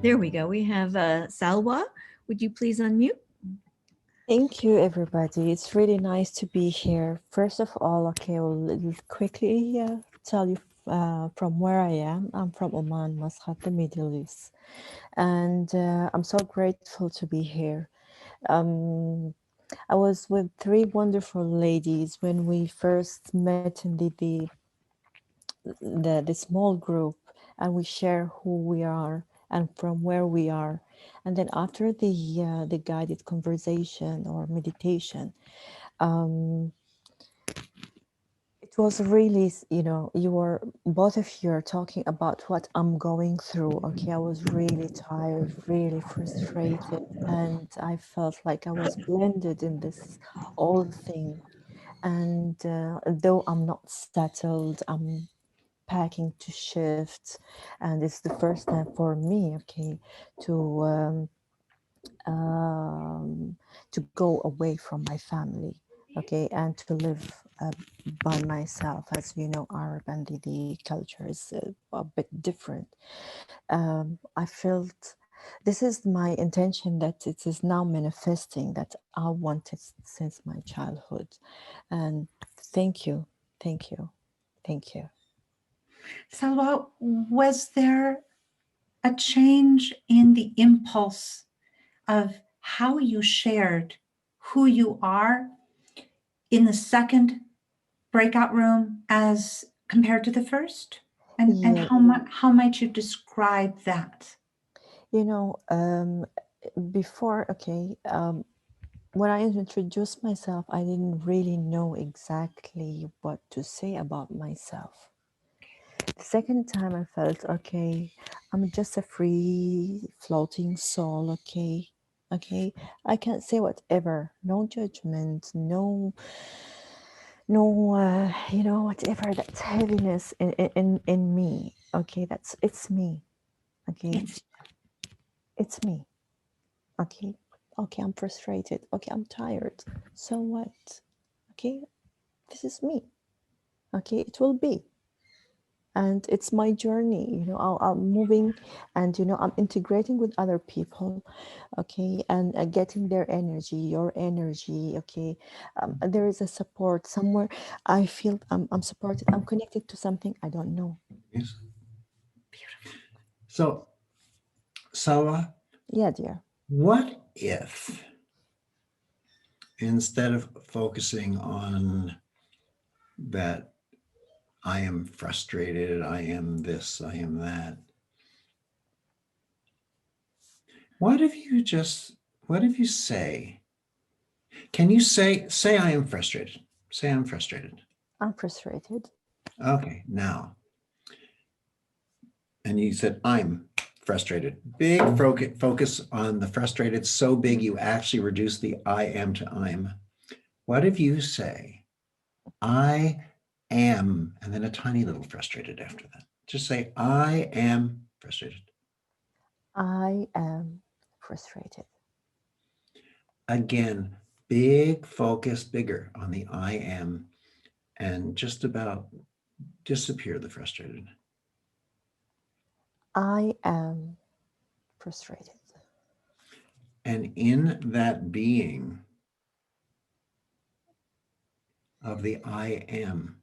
There we go. We have Salwa. Would you please unmute? Thank you, everybody. It's really nice to be here. First of all, okay, I'll quickly tell you from where I am. I'm from Oman, Muscat, the Middle East, and I'm so grateful to be here. Um, I was with three wonderful ladies when we first met in the small group, and we share who we are and from where we are. And then after the guided conversation or meditation, um, it was really, you were both of you are talking about what I'm going through. Okay, I was really tired, really frustrated, and I felt like I was blended in this old thing. And though I'm not settled, I'm packing to shift, and it's the first time for me, okay, to um, to go away from my family, okay, and to live by myself. As you know, Arab and the culture is a bit different. I felt this is my intention, that it is now manifesting, that I wanted since my childhood. And thank you, thank you, thank you. Salwa, was there a change in the impulse of how you shared who you are in the second breakout room as compared to the first? And Yeah, how might you describe that? you know, before, okay, when I introduced myself, I didn't really know exactly what to say about myself. The second time I felt, okay, I'm just a free floating soul, okay, okay, I can say whatever, no judgment, no, whatever, that's heaviness in me, okay, it's me, okay, It's it's me. Okay, okay, I'm frustrated. Okay, I'm tired. So what? Okay, this is me. Okay, it will be. And it's my journey. I'm moving, and, I'm integrating with other people. Okay, and getting their energy, your energy. Okay, there is a support somewhere. I feel I'm supported. I'm connected to something I don't know. Yes. So, Sawa, Yeah, dear. what if instead of focusing on that I am frustrated, I am this, I am that, what if you just, what if you say, can you say I am frustrated? Say I'm frustrated. I'm frustrated. Okay, now, and you said I'm frustrated. Big focus on the frustrated, so big you actually reduce the I am to I'm. What if you say, I am, and then a tiny little frustrated after that? Just say, I am frustrated. I am frustrated. Again, big focus, bigger on the I am, and just about disappear the frustrated. I am frustrated. And in that being of the I am,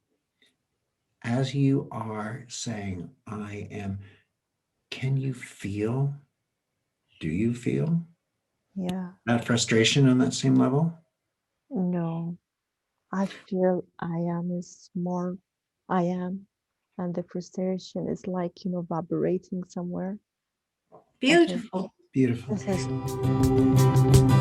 as you are saying, I am, can you feel, do you feel Yeah. that frustration on that same level? No, I feel I am is more I am, and the frustration is like, vibrating somewhere. Okay, beautiful. Beautiful. this is